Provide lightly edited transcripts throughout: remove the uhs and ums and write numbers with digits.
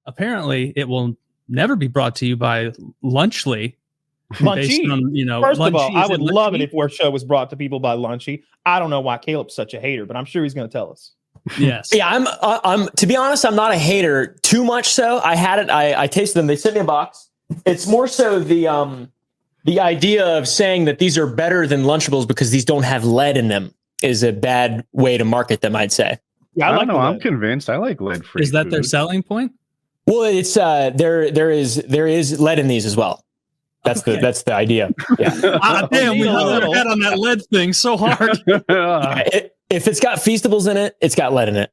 apparently it will never be brought to you by Lunchly. Lunchy. First of all, I would love it if our show was brought to people by Lunchy. I don't know why Caleb's such a hater, but I'm sure he's going to tell us. Yes. Yeah, I'm. To be honest, I'm not a hater. Too much so. I had it. I tasted them. They sent me a box. It's more so the idea of saying that these are better than Lunchables because these don't have lead in them is a bad way to market them, I'd say. Yeah, I don't know. I'm convinced. I like lead-free. Is that food. their selling point? Well, it's there is lead in these as well. That's the idea. Yeah. Damn, we hung our head on that lead thing so hard. If it's got Feastables in it, it's got lead in it.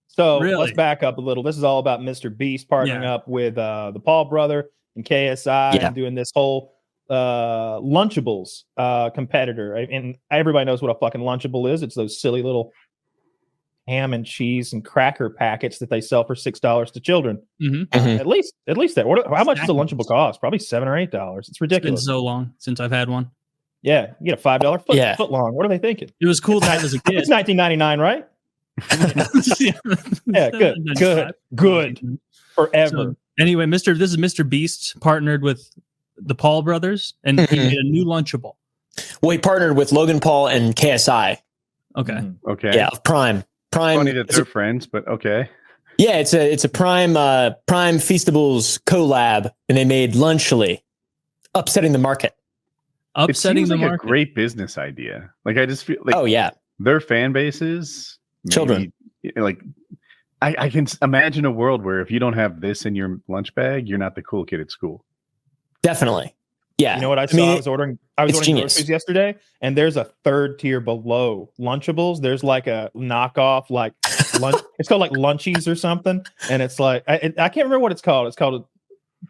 So let's back up a little. This is all about Mr. Beast partnering up with the Paul brother and KSI and doing this whole Lunchables competitor. And everybody knows what a fucking Lunchable is. It's those silly little ham and cheese and cracker packets that they sell for $6 to children. At least that. How much does a Lunchable cost? Probably $7 or $8. It's ridiculous. It's been so long since I've had one. Yeah, you get a $5 foot long. What are they thinking? It was cool that as a kid. It's $19.99, right? Yeah, good. Forever. So, anyway, this is Mr. Beast partnered with the Paul brothers, and he made a new Lunchable. Well, he partnered with Logan Paul and KSI. Okay. Okay. Yeah, Prime. Funny that they're friends, but okay. Yeah, it's a Prime Feastables collab, and they made Lunchly, upsetting the market. It seems like a great business idea. Like I just feel like their fan bases, children. Like I can imagine a world where if you don't have this in your lunch bag, you're not the cool kid at school. Definitely. Yeah. You know what I saw? I was ordering groceries yesterday, and there's a third tier below Lunchables. There's like a knockoff, like lunch. It's called like Lunchies or something, and it's like I can't remember what it's called. It's called a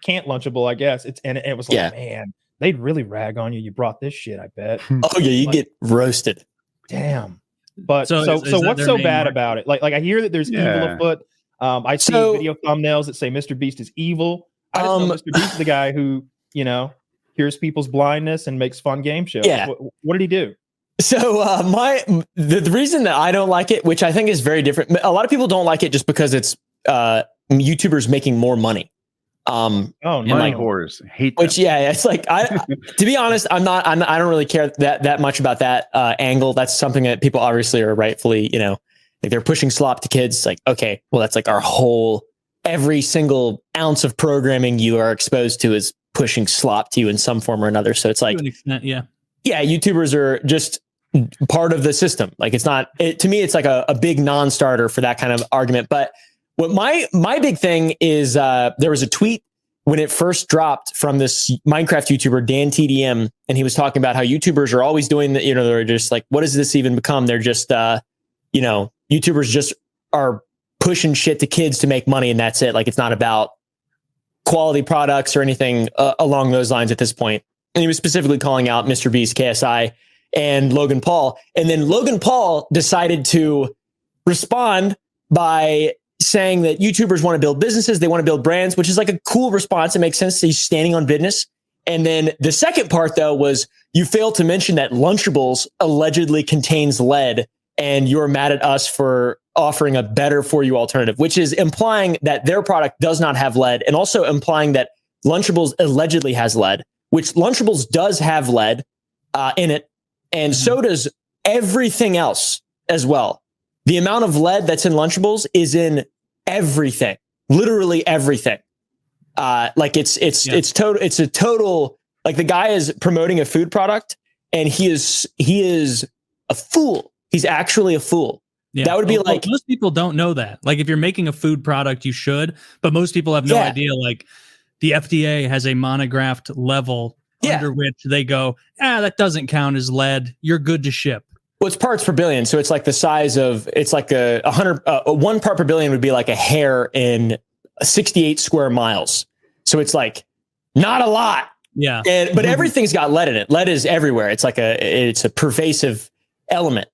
Can't Lunchable, I guess. It was like, man, they'd really rag on you. You brought this shit, I bet. Oh yeah, you get roasted. Damn. But so what's so bad about it? Like I hear that there's evil afoot. I see video thumbnails that say Mr. Beast is evil. I just know Mr. Beast is the guy who, cures people's blindness and makes fun game shows. Yeah. What did he do? So the reason that I don't like it, which I think is very different. A lot of people don't like it just because it's YouTubers making more money. Money whores hate which them. It's like to be honest, I don't really care that much about that angle. That's something that people obviously are rightfully, like they're pushing slop to kids. Like, okay, well, that's like our whole, every single ounce of programming you are exposed to is pushing slop to you in some form or another. So it's like, to an extent, yeah, YouTubers are just part of the system. Like it's not, to me, it's like a big non-starter for that kind of argument. But what my big thing is, there was a tweet when it first dropped from this Minecraft YouTuber, Dan TDM, and he was talking about how YouTubers are always doing that. They're just like, what does this even become? They're just, YouTubers just are pushing shit to kids to make money, and that's it. Like it's not about quality products or anything along those lines at this point. And he was specifically calling out Mr. Beast, KSI, and Logan Paul. And then Logan Paul decided to respond by saying that YouTubers want to build businesses, they want to build brands, which is like a cool response. It makes sense. He's standing on business. And then the second part, though, was you failed to mention that Lunchables allegedly contains lead, and you're mad at us for offering a better for you alternative, which is implying that their product does not have lead, and also implying that Lunchables allegedly has lead, which Lunchables does have lead in it. And so does everything else as well. The amount of lead that's in Lunchables is in everything, literally everything. Like it's a total, like the guy is promoting a food product, and he is a fool. He's actually a fool. Yeah. That would be like, most people don't know that. Like if you're making a food product, you should, but most people have no idea. Like the FDA has a monographed level under which they go, that doesn't count as lead. You're good to ship. Well, it's parts per billion. So it's like the size of, it's like a 1 part per billion would be like a hair in 68 square miles. So it's like not a lot. Yeah. But everything's got lead in it. Lead is everywhere. It's like it's a pervasive element.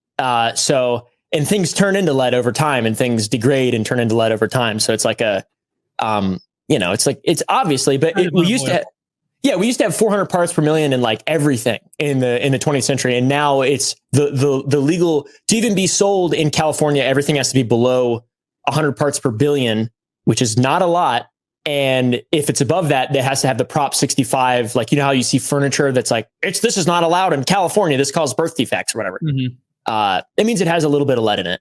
And things turn into lead over time, and things degrade and turn into lead over time. So it's like it's obviously, but we used to have 400 parts per million in like everything in the 20th century. And now it's the legal to even be sold in California. Everything has to be below 100 parts per billion which is not a lot. And if it's above that, it has to have the Prop 65. Like, you know how you see furniture that's like, this is not allowed in California. This causes birth defects or whatever. It means it has a little bit of lead in it.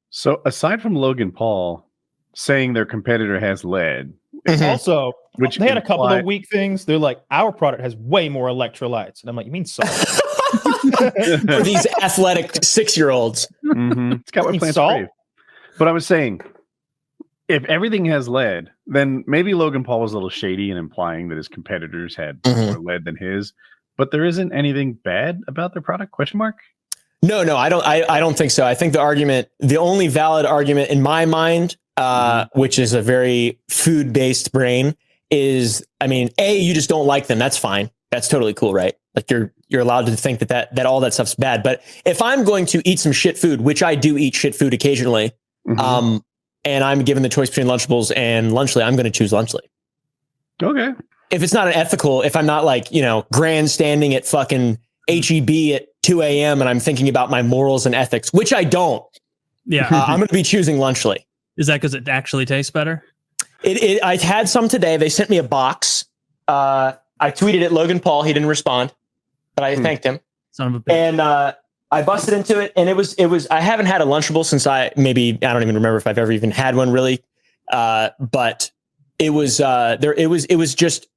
So aside from Logan Paul saying their competitor has lead, also, which they had a couple of weak things. They're like, our product has way more electrolytes. And I'm like, you mean salt? For these athletic 6-year-olds. It's got what plants crave. But I was saying, if everything has lead, then maybe Logan Paul was a little shady in implying that his competitors had more lead than his. But there isn't anything bad about their product? Question mark? No, I don't think so. I think the only valid argument in my mind, which is a very food-based brain, is, I mean, you just don't like them. That's fine. That's totally cool, right? Like you're allowed to think that all that stuff's bad. But if I'm going to eat some shit food, which I do eat shit food occasionally, and I'm given the choice between Lunchables and Lunchly, I'm going to choose Lunchly. Okay. If it's not unethical, if I'm not like, grandstanding at fucking HEB at 2 a.m. and I'm thinking about my morals and ethics, which I don't. Yeah. I'm going to be choosing Lunchly. Is that because it actually tastes better? I had some today. They sent me a box. I tweeted at Logan Paul. He didn't respond, but I thanked him. Son of a bitch. And I busted into it, and it was. I haven't had a Lunchable since I don't even remember if I've ever even had one really. But it was It was just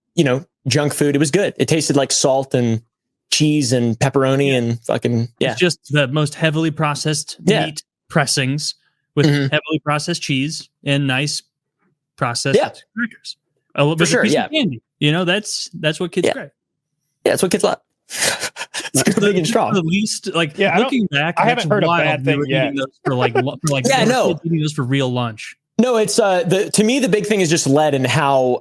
junk food. It was good. It tasted like salt and cheese and pepperoni and fucking It's just the most heavily processed meat pressings with heavily processed cheese and nice processed crackers. For sure, candy. That's what kids crave. Yeah, that's what kids love. It's big and strong. The least, looking back, I haven't heard a bad thing yet. Those for eating those for real lunch. No, it's to me the big thing is just lead and how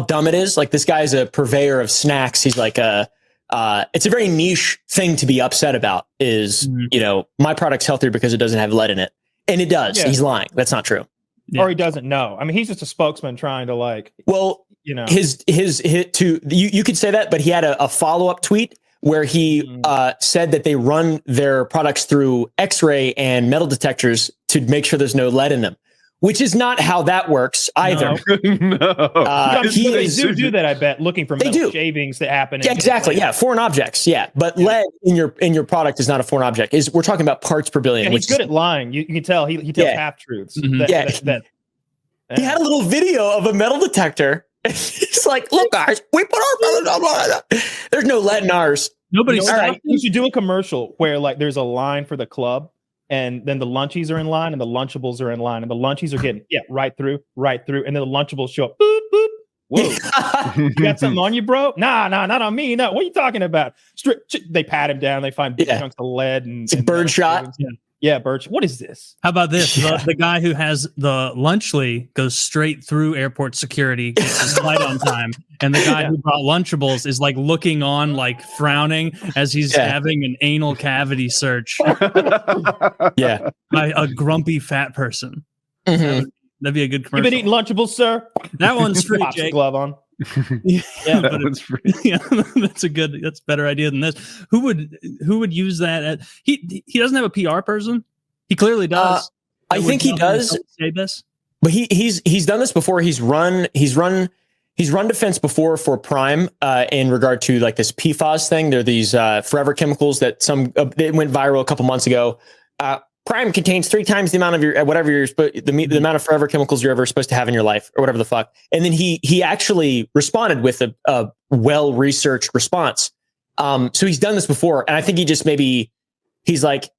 dumb it is. Like, this guy's a purveyor of snacks. He's like it's a very niche thing to be upset about. Is my product's healthier because it doesn't have lead in it, and it does. Yeah. He's lying. That's not true. Or he doesn't know. I mean, he's just a spokesman trying to you could say that, but he had a follow-up tweet where he said that they run their products through X-ray and metal detectors to make sure there's no lead in them, which is not how that works either. No. They do that, I bet, looking for metal shavings that happen. Yeah, exactly. Yeah, foreign objects. Yeah, but lead in your product is not a foreign object. We're talking about parts per billion. And he's good at lying. You can tell he tells half truths. He had a little video of a metal detector. He's like, "Look, guys, we put our there's no lead in ours." Nobody's right. You should do a commercial where there's a line for the club, and then the Lunchies are in line, and the Lunchables are in line, and the Lunchies are getting right through, and then the Lunchables show up. Boop, boop. Whoa, you got something on you, bro? Nah, not on me. No, what are you talking about? They pat him down. They find big chunks of lead and bird shot. Yeah, Birch. What is this? How about this? The guy who has the Lunchly goes straight through airport security, gets his flight on time, and the guy who brought Lunchables is looking on, frowning as he's having an anal cavity search. Yeah, by a grumpy fat person. That'd be a good commercial. You been eating Lunchables, sir? That one's free. Jake. Glove on. That one's free. Yeah, that's a better idea than this. Who would use that? He doesn't have a PR person. He clearly does. I think he does. Say this, but he's done this before. He's run defense before for Prime in regard to this PFAS thing. There are these forever chemicals that they went viral a couple months ago. Prime contains 3 times the amount of your whatever the amount of forever chemicals you're ever supposed to have in your life, or whatever the fuck. And then he actually responded with a well-researched response. So he's done this before, and I think he just he's like,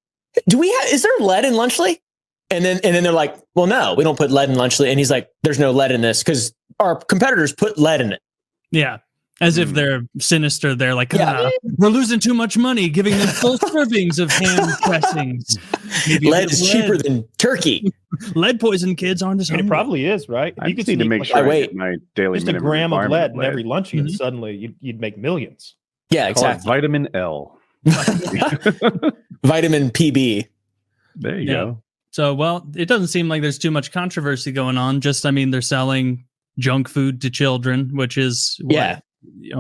is there lead in Lunchly? And then they're like, well, no, we don't put lead in Lunchly. And he's like, there's no lead in this because our competitors put lead in it. Yeah. As if they're sinister. They're like, we're losing too much money giving them full servings of ham pressings. Lead is cheaper than turkey. Lead poison kids aren't as hungry. It probably is, right? You could need to make sure I get my daily just a gram of lead in every Lunchie, and suddenly you'd make millions. Yeah, exactly. Vitamin L. Vitamin PB. There you go. So, it doesn't seem like there's too much controversy going on. Just, they're selling junk food to children, which is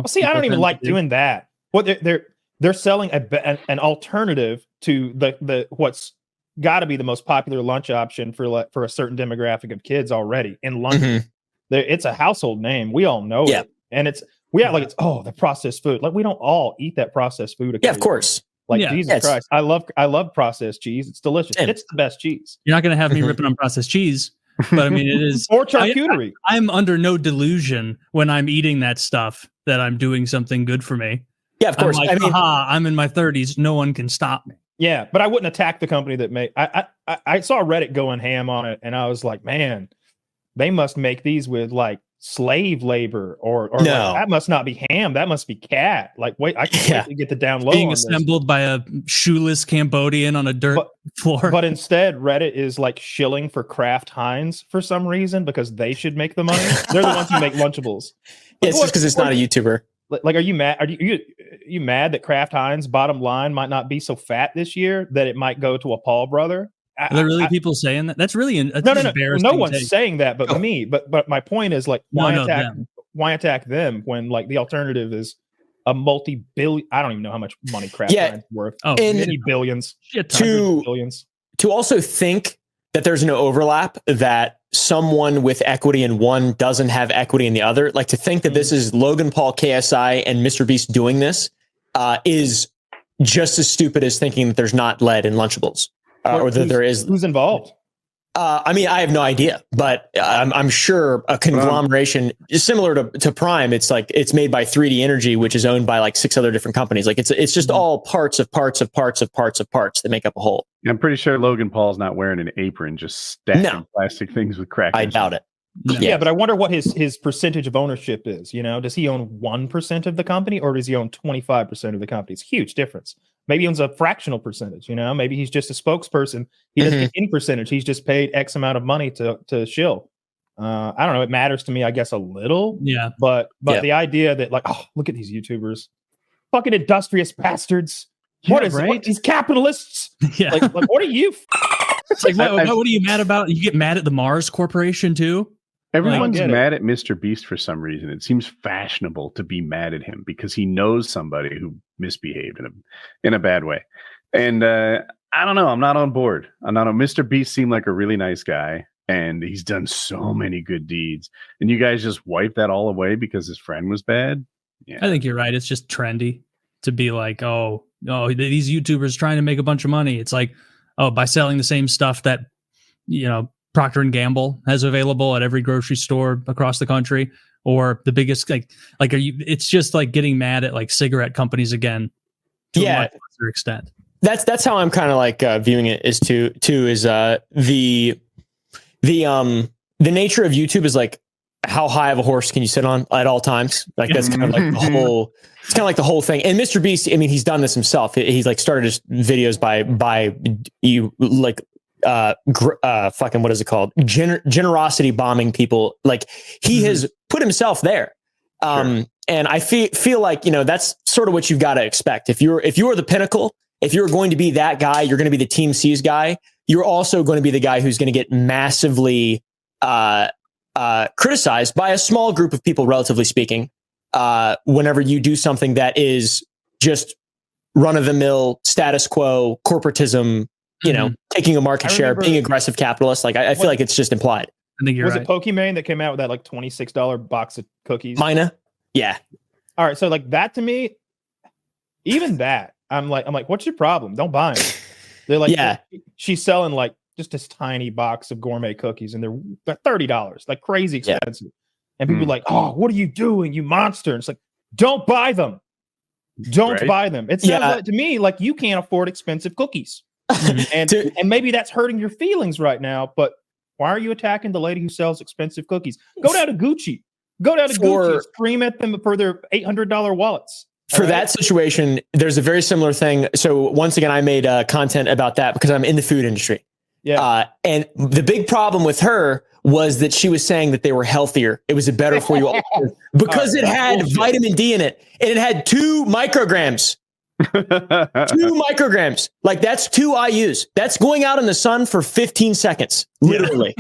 see, I don't even like doing that. What they're selling an alternative to the what's got to be the most popular lunch option for a certain demographic of kids already in London. It's a household name. We all know it. And it's the processed food. Like we don't all eat that processed food. Yeah, of course. Like Jesus Christ. I love processed cheese. It's delicious. It's the best cheese. You're not going to have me ripping on processed cheese, but I mean, it is. Or charcuterie. I'm under no delusion when I'm eating that stuff that I'm doing something good for me. Yeah, of course. I'm like, I'm in my 30s. No one can stop me. Yeah, but I wouldn't attack the company that made. I saw Reddit going ham on it, and I was like, man, they must make these with like slave labor, or no. Like, that must not be ham. That must be cat. Like, wait, I can't wait to get the down low. Being assembled by a shoeless Cambodian on a dirt floor. But instead, Reddit is like shilling for Kraft Heinz for some reason because they should make the money. They're the ones who make Lunchables. Yeah, it's just because it's not a YouTuber. Like, are you mad? Are you mad that Kraft Heinz bottom line might not be so fat this year that it might go to a Paul brother? Are there really people saying that? That's really embarrassing. No one's saying that, but me. But my point is like, why attack them when like the alternative is a multi-billion? I don't even know how much money Kraft Heinz is worth. Many billions. Billions. To also think that there's no overlap, that someone with equity in one doesn't have equity in the other. Like to think that this is Logan Paul, KSI, and Mr. Beast doing this is just as stupid as thinking that there's not lead in Lunchables. Or that there is. Who's involved? I mean, I have no idea, but I'm sure a conglomeration is similar to Prime. It's like it's made by 3D Energy, which is owned by like 6 other different companies. Like it's just all parts that make up a whole. I'm pretty sure Logan Paul's not wearing an apron, just stacking plastic things with crackers. I doubt it. Yeah, but I wonder what his percentage of ownership is. You know, does he own 1% of the company or does he own 25% of the company? It's a huge difference. Maybe he owns a fractional percentage. You know, maybe he's just a spokesperson. He doesn't get in percentage. He's just paid X amount of money to shill. I don't know. It matters to me, I guess, a little. Yeah. But the idea that like, oh, look at these YouTubers, fucking industrious bastards. What is it? These capitalists? Yeah. Like what are you? Like, what are you mad about? You get mad at the Mars Corporation too? Everyone's mad at Mr. Beast for some reason. It seems fashionable to be mad at him because he knows somebody who misbehaved in a bad way. And I don't know. I'm not on board. Mr. Beast seemed like a really nice guy, and he's done so many good deeds. And you guys just wipe that all away because his friend was bad? Yeah. I think you're right. It's just trendy to be like, oh, these YouTubers trying to make a bunch of money. It's like, oh, by selling the same stuff that, you know, Procter & Gamble has available at every grocery store across the country, or the biggest like are you? It's just like getting mad at like cigarette companies again. To a much lesser extent. That's how I'm kind of like viewing it is the nature of YouTube is like how high of a horse can you sit on at all times? Like that's kind of like the whole. It's kind of like the whole thing. And Mr. Beast, I mean, he's done this himself. He's like started his videos by you like. Fucking what is it called? Generosity bombing people. Like he has put himself there. And I feel like, you know, that's sort of what you've got to expect. If you're the pinnacle, if you're going to be that guy, you're going to be the Team C's guy. You're also going to be the guy who's going to get massively criticized by a small group of people, relatively speaking, whenever you do something that is just run of the mill, status quo, corporatism, you know, taking a market share, being aggressive capitalist. Like I feel like it's just implied. I think you're right. Was it Pokimane that came out with that like $26 box of cookies? Mina? Yeah. All right. So like that to me, even that, I'm like, what's your problem? Don't buy them. They're like, she's selling like just this tiny box of gourmet cookies and they're $30, like crazy expensive. And people are like, oh, what are you doing? You monster. And it's like, don't buy them. Don't buy them. It sounds like, to me like you can't afford expensive cookies. and maybe that's hurting your feelings right now, but why are you attacking the lady who sells expensive cookies? Go down to Gucci. Gucci, scream at them for their $800 wallets. For that situation, there's a very similar thing. So once again, I made content about that because I'm in the food industry. Yeah. And the big problem with her was that she was saying that they were healthier. It was a better for you because it had vitamin D in it and it had 2 micrograms. micrograms. Like that's 2 IUs. That's going out in the sun for 15 seconds, literally,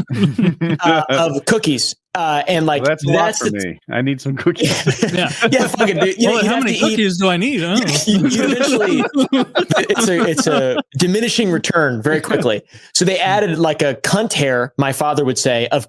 of cookies. And like that's a lot for me. I need some cookies. Yeah, fucking dude. How many cookies do I need? You eventually, it's a diminishing return very quickly. So they added like a cunt hair, my father would say, of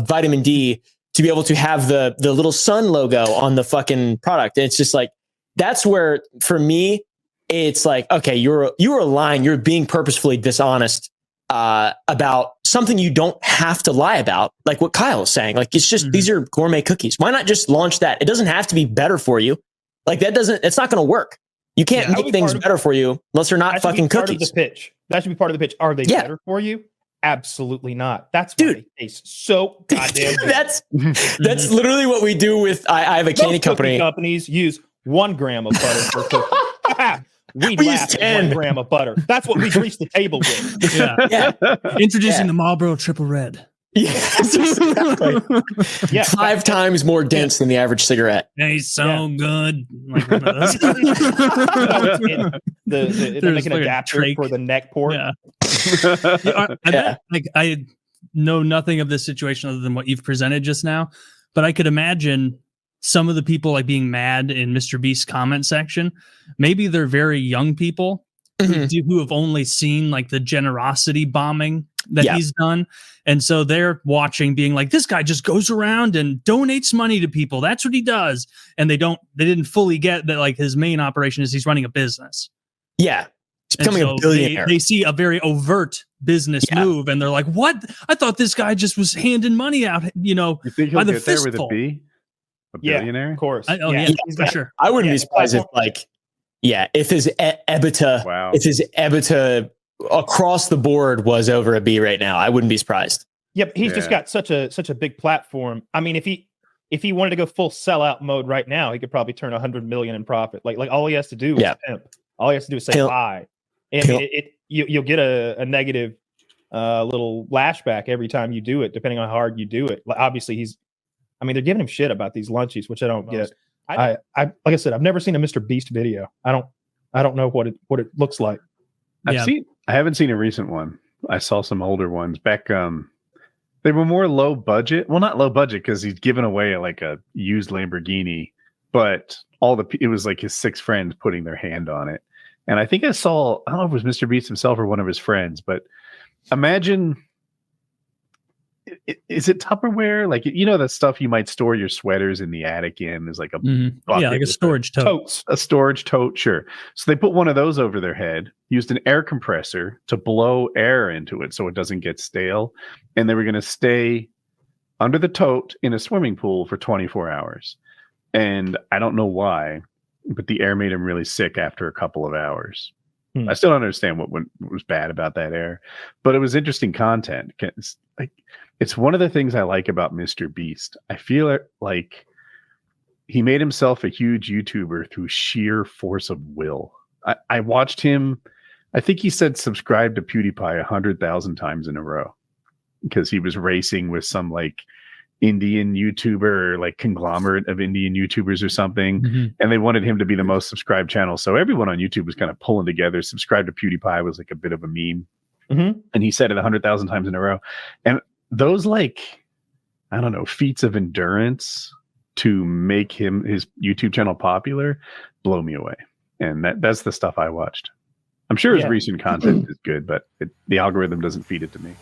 vitamin D to be able to have the little sun logo on the fucking product. And it's just like, that's where, for me, it's like, okay, you're lying. You're being purposefully dishonest about something you don't have to lie about. Like what Kyle is saying. Like, it's just, these are gourmet cookies. Why not just launch that? It doesn't have to be better for you. Like it's not going to work. You can't make things better for you unless they're not fucking cookies. Part of the pitch. That should be part of the pitch. Are they better for you? Absolutely not. That's why they taste so goddamn good. That's literally what we do with. I have a candy company. Companies use 1 gram of butter per cookie. We laugh at 1 gram of butter. That's what we grease the table with. Yeah. Introducing the Marlboro Triple Red. Yes, exactly. 5 times more dense than the average cigarette. He's so good. Like one of those. They're making an adapter for the neck port. I know nothing of this situation other than what you've presented just now, but I could imagine some of the people like being mad in Mr. Beast's comment section. Maybe they're very young people who have only seen like the generosity bombing that he's done. And so they're watching being like, this guy just goes around and donates money to people. That's what he does. And they didn't fully get that like his main operation is he's running a business. Yeah. He's becoming a billionaire. They see a very overt business move and they're like, what? I thought this guy just was handing money out, you think by the get there with a B? A billionaire? Yeah, of course. For sure. I wouldn't be surprised if his EBITDA across the board was over a B right now. I wouldn't be surprised. Yep, he's just got such a big platform. I mean, if he wanted to go full sellout mode right now, he could probably turn 100 million in profit. Like all he has to do is pimp. All he has to do is say buy, and you'll get a negative little lashback every time you do it, depending on how hard you do it. Like, obviously, they're giving him shit about these lunchies, which I don't get. I like I said, I've never seen a Mr. Beast video. I don't know what it looks like. I haven't seen a recent one. I saw some older ones back. They were more low budget. Well, not low budget because he's given away like a used Lamborghini, but it was like his 6 friends putting their hand on it. And I think I don't know if it was Mr. Beast himself or one of his friends, but imagine, is it Tupperware? Like, the stuff you might store your sweaters in the attic in is like a bucket, like a storage tote. A storage tote, sure. So they put one of those over their head, used an air compressor to blow air into it so it doesn't get stale. And they were going to stay under the tote in a swimming pool for 24 hours. And I don't know why, but the air made him really sick after a couple of hours. I still don't understand what was bad about that air, but it was interesting content. It's one of the things I like about Mr. Beast. I feel like he made himself a huge YouTuber through sheer force of will. I watched him. I think he said subscribe to PewDiePie 100,000 times in a row because he was racing with some like Indian YouTuber, like conglomerate of Indian YouTubers or something. And they wanted him to be the most subscribed channel. So everyone on YouTube was kind of pulling together. Subscribe to PewDiePie was like a bit of a meme. And he said it 100,000 times in a row. And those feats of endurance to make his YouTube channel popular blow me away. And that's the stuff I watched. I'm sure his recent content is good, but the algorithm doesn't feed it to me.